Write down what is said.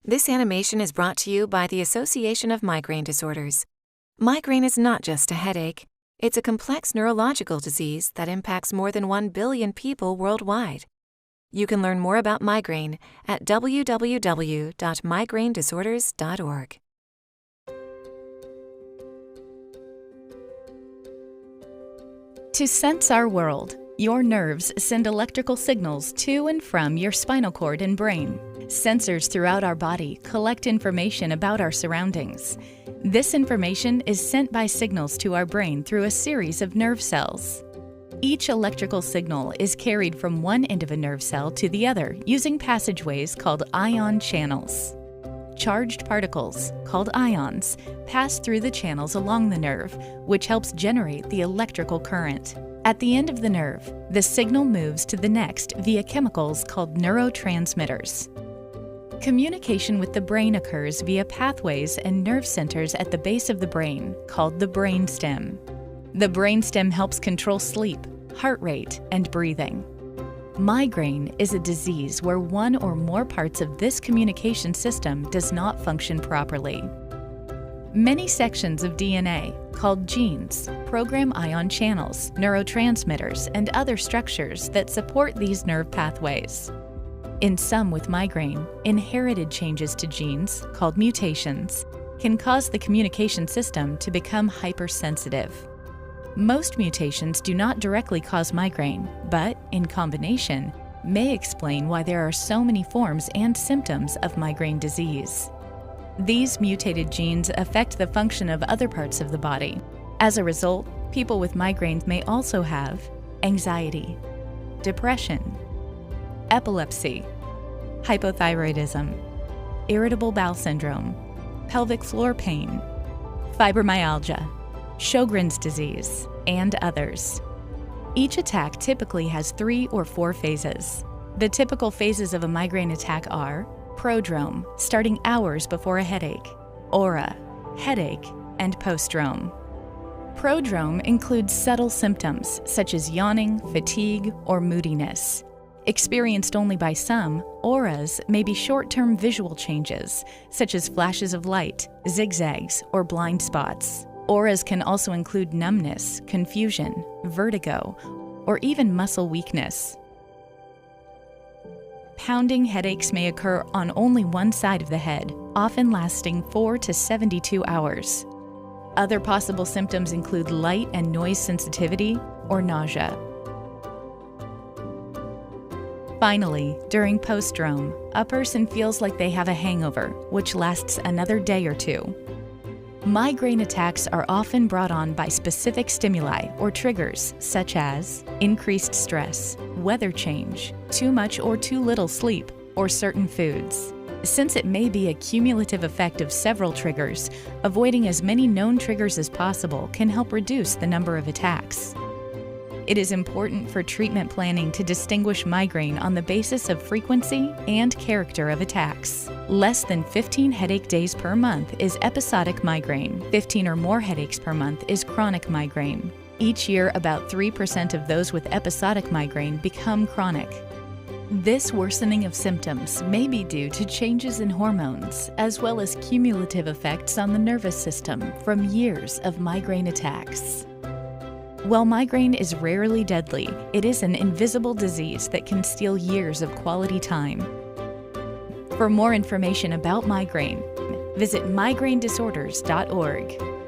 This animation is brought to you by the Association of Migraine Disorders. Migraine is not just a headache. It's a complex neurological disease that impacts more than 1 billion people worldwide. You can learn more about migraine at www.migrainedisorders.org. To sense our world, your nerves send electrical signals to and from your spinal cord and brain. Sensors throughout our body collect information about our surroundings. This information is sent by signals to our brain through a series of nerve cells. Each electrical signal is carried from one end of a nerve cell to the other using passageways called ion channels. Charged particles, called ions, pass through the channels along the nerve, which helps generate the electrical current. At the end of the nerve, the signal moves to the next via chemicals called neurotransmitters. Communication with the brain occurs via pathways and nerve centers at the base of the brain, called the brainstem. The brainstem helps control sleep, heart rate, and breathing. Migraine is a disease where one or more parts of this communication system does not function properly. Many sections of DNA, called genes, program ion channels, neurotransmitters, and other structures that support these nerve pathways. In some with migraine, inherited changes to genes, called mutations, can cause the communication system to become hypersensitive. Most mutations do not directly cause migraine, but, in combination, may explain why there are so many forms and symptoms of migraine disease. These mutated genes affect the function of other parts of the body. As a result, people with migraines may also have anxiety, depression, epilepsy, hypothyroidism, irritable bowel syndrome, pelvic floor pain, fibromyalgia, Sjogren's disease, and others. Each attack typically has 3 or 4 phases. The typical phases of a migraine attack are prodrome, starting hours before a headache, aura, headache, and postdrome. Prodrome includes subtle symptoms such as yawning, fatigue, or moodiness. Experienced only by some, auras may be short-term visual changes, such as flashes of light, zigzags, or blind spots. Auras can also include numbness, confusion, vertigo, or even muscle weakness. Pounding headaches may occur on only one side of the head, often lasting 4 to 72 hours. Other possible symptoms include light and noise sensitivity or nausea. Finally, during postdrome, a person feels like they have a hangover, which lasts another day or 2. Migraine attacks are often brought on by specific stimuli or triggers such as increased stress, weather change, too much or too little sleep, or certain foods. Since it may be a cumulative effect of several triggers, avoiding as many known triggers as possible can help reduce the number of attacks. It is important for treatment planning to distinguish migraine on the basis of frequency and character of attacks. Less than 15 headache days per month is episodic migraine. 15 or more headaches per month is chronic migraine. Each year, about 3% of those with episodic migraine become chronic. This worsening of symptoms may be due to changes in hormones, as well as cumulative effects on the nervous system from years of migraine attacks. While migraine is rarely deadly, it is an invisible disease that can steal years of quality time. For more information about migraine, visit migrainedisorders.org.